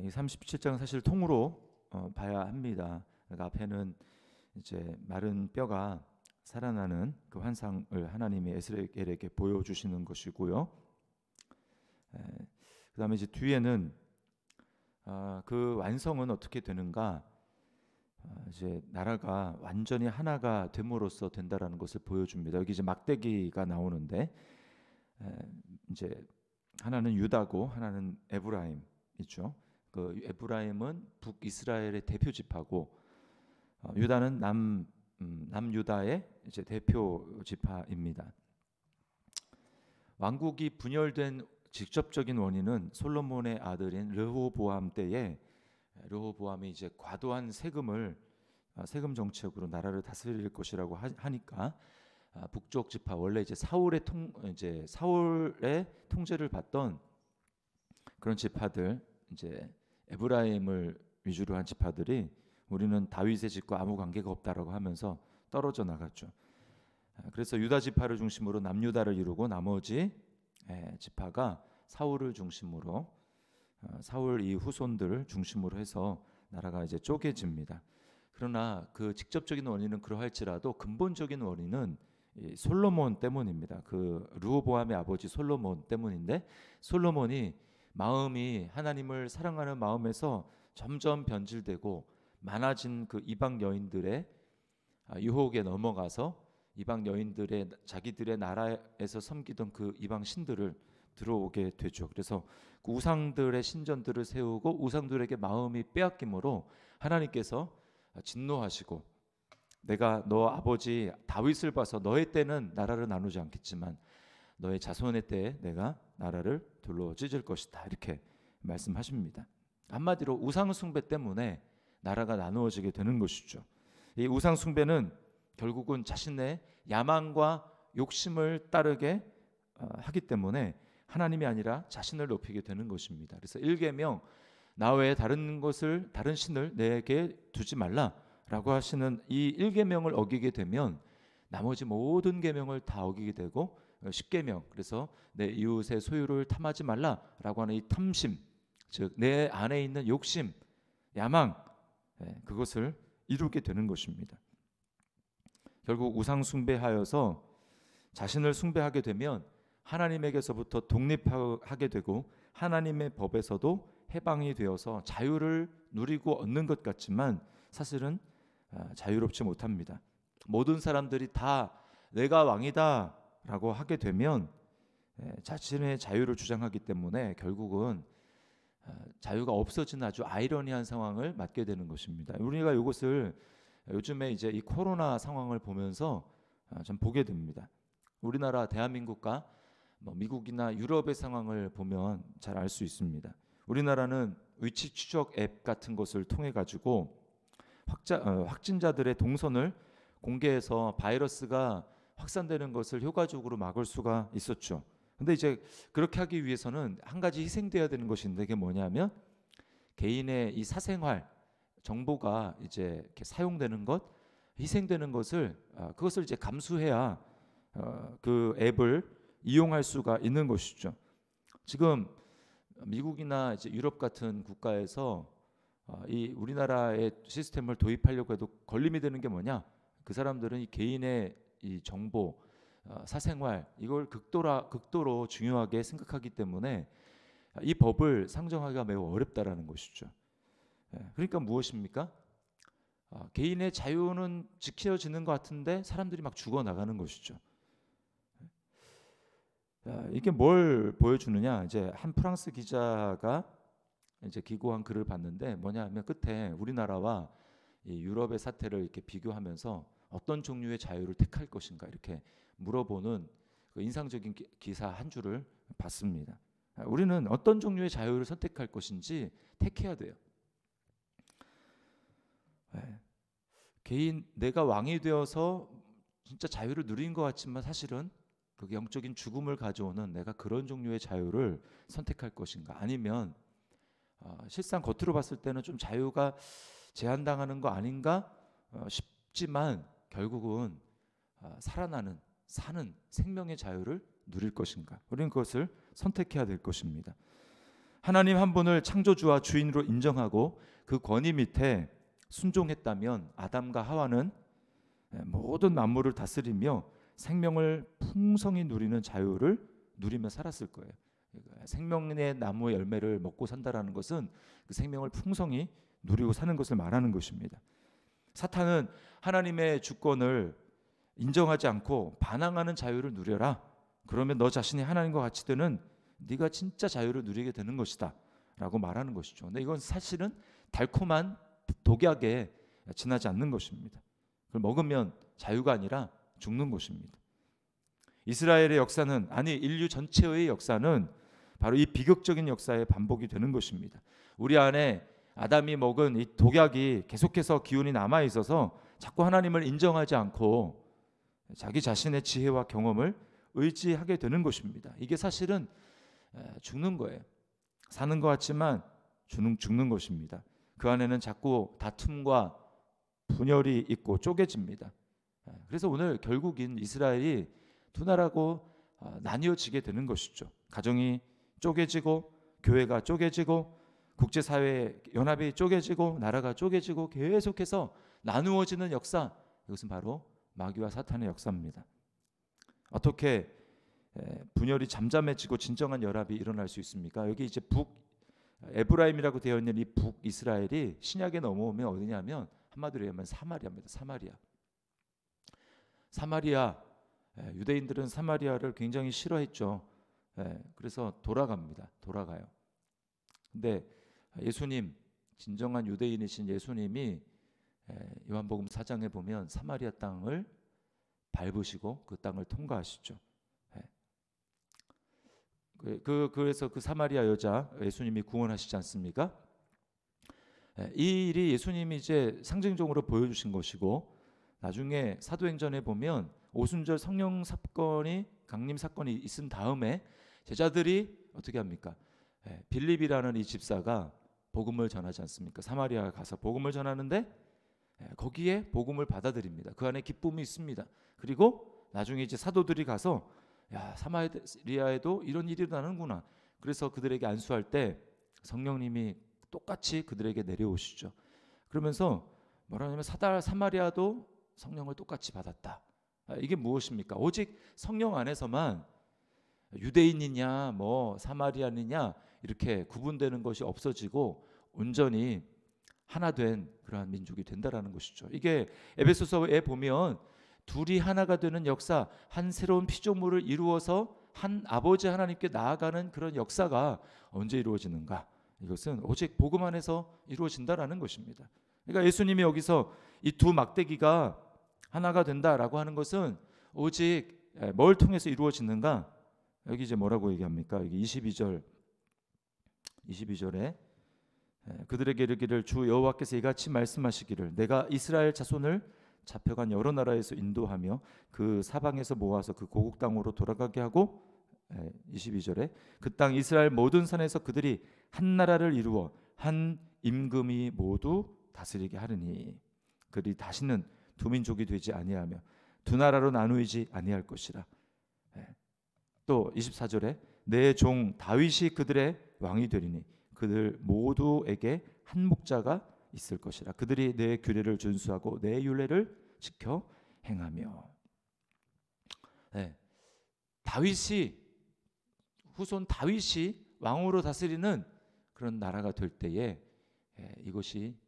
이 37장 사실 통으로 봐야 합니다. 그러니까 앞에는 이제 마른 뼈가 살아나는 그 환상을 하나님이 에스겔에게 보여주시는 것이고요. 그다음에 이제 뒤에는 그 완성은 어떻게 되는가? 이제 나라가 완전히 하나가 됨으로써 된다라는 것을 보여줍니다. 여기 이제 막대기가 나오는데 이제 하나는 유다고 하나는 에브라임이죠. 그 에브라임은 북이스라엘의 대표 지파고 유다는 남유다의 이제 대표 지파입니다. 왕국이 분열된 직접적인 원인은 솔로몬의 아들인 르호보암 때에 르호보암이 이제 과도한 세금 정책으로 나라를 다스릴 것이라고 하니까 북쪽 지파 원래 이제 사울의 통제를 받던 그런 지파들 이제 에브라임을 위주로 한 지파들이 우리는 다윗의 집과 아무 관계가 없다라고 하면서 떨어져 나갔죠. 그래서 유다 지파를 중심으로 남유다를 이루고 나머지 지파가 사울을 중심으로 사울 이 후손들을 중심으로 해서 나라가 이제 쪼개집니다. 그러나 그 직접적인 원인은 그러할지라도 근본적인 원인은 이 솔로몬 때문입니다. 그 르호보암의 아버지 솔로몬 때문인데 솔로몬이 마음이 하나님을 사랑하는 마음에서 점점 변질되고 많아진 그 이방 여인들의 유혹에 넘어가서 이방 여인들의 자기들의 나라에서 섬기던 그 이방 신들을 들어오게 되죠. 그래서 그 우상들의 신전들을 세우고 우상들에게 마음이 빼앗김으로 하나님께서 진노하시고 내가 너 아버지 다윗을 봐서 너의 때는 나라를 나누지 않겠지만 너의 자손의 때에 내가 나라를 둘러 찢을 것이다 이렇게 말씀하십니다. 한마디로 우상 숭배 때문에 나라가 나누어지게 되는 것이죠. 이 우상 숭배는 결국은 자신의 야망과 욕심을 따르게 하기 때문에 하나님이 아니라 자신을 높이게 되는 것입니다. 그래서 1계명 나 외에 다른 신을 내게 두지 말라라고 하시는 이 1계명을 어기게 되면 나머지 모든 계명을 다 어기게 되고 10계명 그래서 내 이웃의 소유를 탐하지 말라라고 하는 이 탐심 즉 내 안에 있는 욕심 야망 그것을 이루게 되는 것입니다. 결국 우상 숭배하여서 자신을 숭배하게 되면 하나님에게서부터 독립하게 되고 하나님의 법에서도 해방이 되어서 자유를 누리고 얻는 것 같지만 사실은 자유롭지 못합니다. 모든 사람들이 다 내가 왕이다 라고 하게 되면 자신의 자유를 주장하기 때문에 결국은 자유가 없어지는 아주 아이러니한 상황을 맞게 되는 것입니다. 우리가 이것을 요즘에 이제 이 코로나 상황을 보면서 좀 보게 됩니다. 우리나라 대한민국과 미국이나 유럽의 상황을 보면 잘 알 수 있습니다. 우리나라는 위치 추적 앱 같은 것을 통해 가지고 확진자들의 동선을 공개해서 바이러스가 확산되는 것을 효과적으로 막을 수가 있었죠. 근데 이제 그렇게 하기 위해서는 한 가지 희생돼야 되는 것인데 그게 뭐냐면 개인의 이 사생활 정보가 이제 이렇게 사용되는 것, 희생되는 것을 그것을 이제 감수해야 그 앱을 이용할 수가 있는 것이죠. 지금 미국이나 이제 유럽 같은 국가에서 이 우리나라의 시스템을 도입하려고 해도 걸림이 되는 게 뭐냐? 그 사람들은 이 개인의 이 정보, 사생활 이걸 극도로 중요하게 생각하기 때문에 이 법을 상정하기가 매우 어렵다라는 것이죠. 그러니까 무엇입니까? 개인의 자유는 지켜지는 것 같은데 사람들이 막 죽어 나가는 것이죠. 이게 뭘 보여주느냐? 이제 한 프랑스 기자가 이제 기고한 글을 봤는데 뭐냐면 끝에 우리나라와 이 유럽의 사태를 이렇게 비교하면서 어떤 종류의 자유를 택할 것인가 이렇게 물어보는 그 인상적인 기사 한 줄을 봤습니다. 우리는 어떤 종류의 자유를 선택할 것인지 택해야 돼요. 개인 내가 왕이 되어서 진짜 자유를 누린 것 같지만 사실은 그 영적인 죽음을 가져오는 내가 그런 종류의 자유를 선택할 것인가 아니면 실상 겉으로 봤을 때는 좀 자유가 제한당하는 거 아닌가 싶지만 결국은 사는 생명의 자유를 누릴 것인가 우리는 그것을 선택해야 될 것입니다. 하나님 한 분을 창조주와 주인으로 인정하고 그 권위 밑에 순종했다면 아담과 하와는 모든 만물을 다스리며 생명을 풍성히 누리는 자유를 누리며 살았을 거예요. 생명의 나무의 열매를 먹고 산다라는 것은 그 생명을 풍성히 누리고 사는 것을 말하는 것입니다. 사탄은 하나님의 주권을 인정하지 않고 반항하는 자유를 누려라. 그러면 너 자신이 하나님과 같이 되는 네가 진짜 자유를 누리게 되는 것이다 라고 말하는 것이죠. 근데 이건 사실은 달콤한 독약에 지나지 않는 것입니다. 그걸 먹으면 자유가 아니라 죽는 것입니다. 이스라엘의 역사는, 아니 인류 전체의 역사는 바로 이 비극적인 역사의 반복이 되는 것입니다. 우리 안에 아담이 먹은 이 독약이 계속해서 기운이 남아 있어서 자꾸 하나님을 인정하지 않고 자기 자신의 지혜와 경험을 의지하게 되는 것입니다. 이게 사실은 죽는 거예요. 사는 것 같지만 죽는 것입니다. 그 안에는 자꾸 다툼과 분열이 있고 쪼개집니다. 그래서 오늘 결국인 이스라엘이 두 나라고 나뉘어지게 되는 것이죠. 가정이 쪼개지고 교회가 쪼개지고 국제사회 연합이 쪼개지고 나라가 쪼개지고 계속해서 나누어지는 역사, 이것은 바로 마귀와 사탄의 역사입니다. 어떻게 분열이 잠잠해지고 진정한 연합이 일어날 수 있습니까? 여기 이제 에브라임이라고 되어 있는 이 북이스라엘이 신약에 넘어오면 어디냐면 한마디로 얘기하면 사마리아입니다. 사마리아. 유대인들은 사마리아를 굉장히 싫어했죠. 그래서 돌아가요. 근데 예수님, 진정한 유대인이신 예수님이 요한복음 4장에 보면 사마리아 땅을 밟으시고 그 땅을 통과하시죠. 그래서 그 사마리아 여자 예수님이 구원하시지 않습니까? 이 일이 예수님이 이제 상징적으로 보여주신 것이고, 나중에 사도행전에 보면 오순절 성령 사건이 강림 사건이 있은 다음에 제자들이 어떻게 합니까? 빌립이라는 이 집사가 복음을 전하지 않습니까? 사마리아 가서 복음을 전하는데 거기에 복음을 받아들입니다. 그 안에 기쁨이 있습니다. 그리고 나중에 이제 사도들이 가서 야, 사마리아에도 이런 일이 일어나는구나. 그래서 그들에게 안수할 때 성령님이 똑같이 그들에게 내려오시죠. 그러면서 뭐라냐면 사마리아도 성령을 똑같이 받았다. 이게 무엇입니까? 오직 성령 안에서만 유대인이냐 뭐 사마리아니냐 이렇게 구분되는 것이 없어지고 온전히 하나 된 그러한 민족이 된다라는 것이죠. 이게 에베소서에 보면 둘이 하나가 되는 역사, 한 새로운 피조물을 이루어서 한 아버지 하나님께 나아가는 그런 역사가 언제 이루어지는가? 이것은 오직 복음 안에서 이루어진다라는 것입니다. 그러니까 예수님이 여기서 이 두 막대기가 하나가 된다라고 하는 것은 오직 뭘 통해서 이루어지는가? 여기 이제 뭐라고 얘기합니까? 여기 22절에 그들에게 이르기를 주 여호와께서 이같이 말씀하시기를 내가 이스라엘 자손을 잡혀간 여러 나라에서 인도하며 그 사방에서 모아서 그 고국 땅으로 돌아가게 하고 22절에 그 땅 이스라엘 모든 산에서 그들이 한 나라를 이루어 한 임금이 모두 다스리게 하리니 그들이 다시는 두 민족이 되지 아니하며 두 나라로 나누이지 아니할 것이라. 또 24절에 내 종 다윗이 그들의 왕이 되리니 그들 모두에게 한 목자가 있을 것이라. 그들이 내 규례를 준수하고 내 율례를 지켜 행하며. 후손 다윗이 왕으로 다스리는 그런 나라가 될 때에 이것이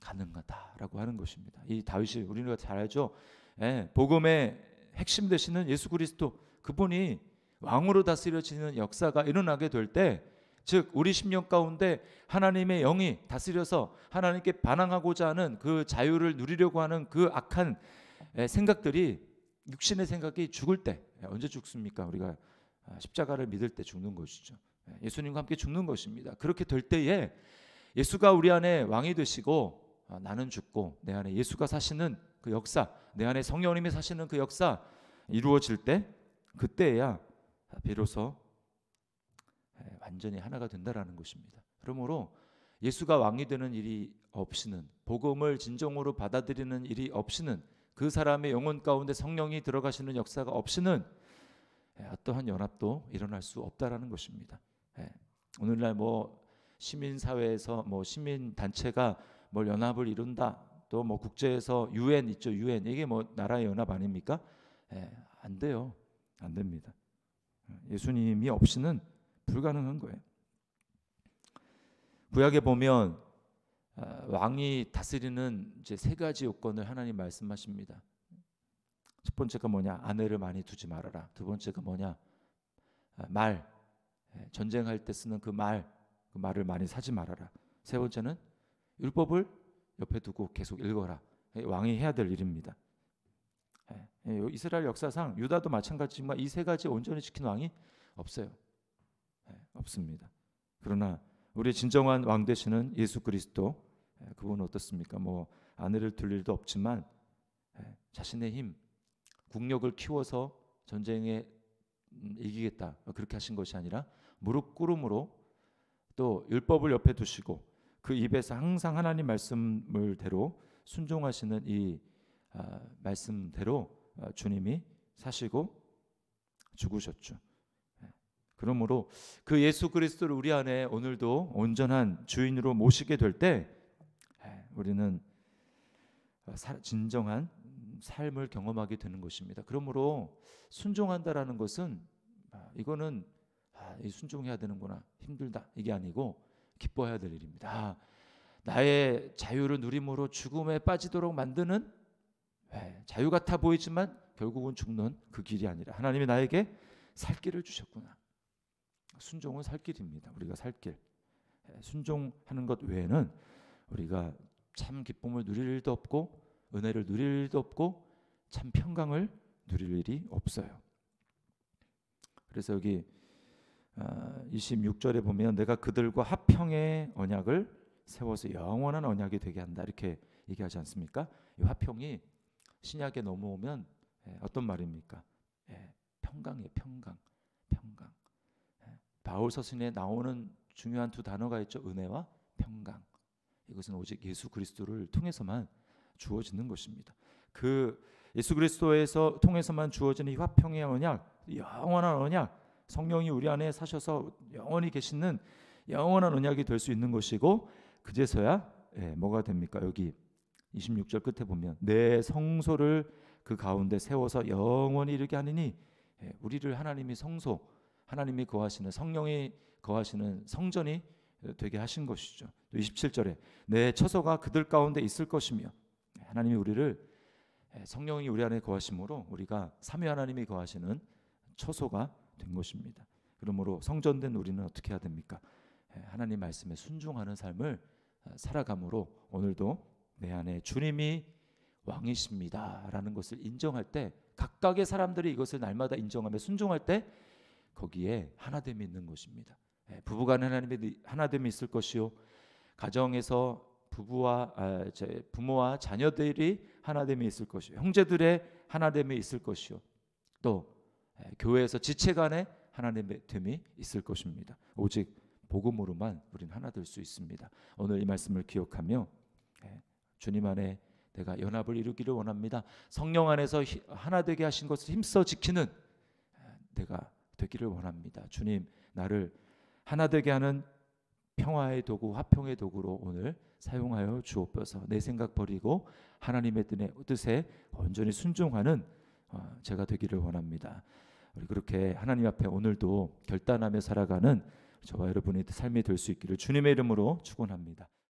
가능하다라고 하는 것입니다. 이 다윗이 우리가 잘 알죠. 복음의 핵심 되시는 예수 그리스도, 그분이 왕으로 다스려지는 역사가 일어나게 될 때, 즉 우리 심령 가운데 하나님의 영이 다스려서 하나님께 반항하고자 하는 그 자유를 누리려고 하는 그 악한 생각들이, 육신의 생각이 죽을 때, 언제 죽습니까? 우리가 십자가를 믿을 때 죽는 것이죠. 예수님과 함께 죽는 것입니다. 그렇게 될 때에 예수가 우리 안에 왕이 되시고 나는 죽고 내 안에 예수가 사시는 그 역사, 내 안에 성령님이 사시는 그 역사 이루어질 때, 그때야 비로소 완전히 하나가 된다라는 것입니다. 그러므로 예수가 왕이 되는 일이 없이는, 복음을 진정으로 받아들이는 일이 없이는, 그 사람의 영혼 가운데 성령이 들어가시는 역사가 없이는 어떠한 연합도 일어날 수 없다라는 것입니다. 오늘날 뭐 시민 사회에서 뭐 시민 단체가 뭘 연합을 이룬다. 또 뭐 국제에서 UN 있죠. UN 이게 뭐 나라의 연합 아닙니까? 안 돼요. 안 됩니다. 예수님이 없이는 불가능한 거예요. 구약에 보면 왕이 다스리는 이제 세 가지 요건을 하나님 말씀하십니다. 첫 번째가 뭐냐? 아내를 많이 두지 말아라. 두 번째가 뭐냐? 말, 전쟁할 때 쓰는 그 말을 많이 사지 말아라. 세 번째는 율법을 옆에 두고 계속 읽어라. 왕이 해야 될 일입니다. 이스라엘 역사상 유다도 마찬가지지만 이 세 가지 온전히 지킨 왕이 없어요. 없습니다. 그러나 우리 진정한 왕 되시는 예수 그리스도, 그분은 어떻습니까? 뭐 아내를 둘 일도 없지만 자신의 힘, 국력을 키워서 전쟁에 이기겠다 그렇게 하신 것이 아니라 무릎 꿇음으로 또 율법을 옆에 두시고 그 입에서 항상 하나님 말씀을대로 순종하시는 이 말씀대로 주님이 사시고 죽으셨죠. 그러므로 그 예수 그리스도를 우리 안에 오늘도 온전한 주인으로 모시게 될 때 우리는 진정한 삶을 경험하게 되는 것입니다. 그러므로 순종한다라는 것은 이거는 순종해야 되는구나, 힘들다 이게 아니고 기뻐해야 될 일입니다. 나의 자유를 누림으로 죽음에 빠지도록 만드는 자유 같아 보이지만 결국은 죽는 그 길이 아니라 하나님이 나에게 살 길을 주셨구나. 순종은 살 길입니다. 우리가 살 길. 순종하는 것 외에는 우리가 참 기쁨을 누릴 일도 없고 은혜를 누릴 일도 없고 참 평강을 누릴 일이 없어요. 그래서 여기 26절에 보면 내가 그들과 화평의 언약을 세워서 영원한 언약이 되게 한다 이렇게 얘기하지 않습니까? 이 화평이 신약에 넘어오면 어떤 말입니까? 평강이에요. 평강. 바울 서신에 나오는 중요한 두 단어가 있죠. 은혜와 평강. 이것은 오직 예수 그리스도를 통해서만 주어지는 것입니다. 그 예수 그리스도에서 통해서만 주어지는 이 화평의 언약, 영원한 언약, 성령이 우리 안에 사셔서 영원히 계시는 영원한 언약이 될 수 있는 것이고 그제서야 뭐가 됩니까? 여기 26절 끝에 보면 내 성소를 그 가운데 세워서 영원히 이르게 하느니 우리를 하나님이 성소, 하나님이 거하시는 성령이 거하시는 성전이 되게 하신 것이죠. 또 27절에 내 처소가 그들 가운데 있을 것이며 하나님이 우리를 성령이 우리 안에 거하심으로 우리가 삼위 하나님이 거하시는 처소가 된 것입니다. 그러므로 성전된 우리는 어떻게 해야 됩니까? 하나님 말씀에 순종하는 삶을 살아감으로 오늘도 내 안에 주님이 왕이십니다라는 것을 인정할 때 각각의 사람들이 이것을 날마다 인정하며 순종할 때 거기에 하나됨이 있는 것입니다. 부부간에 하나님의 하나됨이 있을 것이요 가정에서 부모와 자녀들이 하나됨이 있을 것이요 형제들의 하나됨이 있을 것이요 또 교회에서 지체간에 하나됨이 있을 것입니다. 오직 복음으로만 우리는 하나 될 수 있습니다. 오늘 이 말씀을 기억하며 주님 안에 내가 연합을 이루기를 원합니다. 성령 안에서 하나 되게 하신 것을 힘써 지키는 내가 되기를 원합니다. 주님 나를 하나 되게 하는 평화의 도구, 화평의 도구로 오늘 사용하여 주옵소서. 내 생각 버리고 하나님의 뜻에 온전히 순종하는 제가 되기를 원합니다. 우리 그렇게 하나님 앞에 오늘도 결단하며 살아가는 저와 여러분의 삶이 될 수 있기를 주님의 이름으로 축원합니다.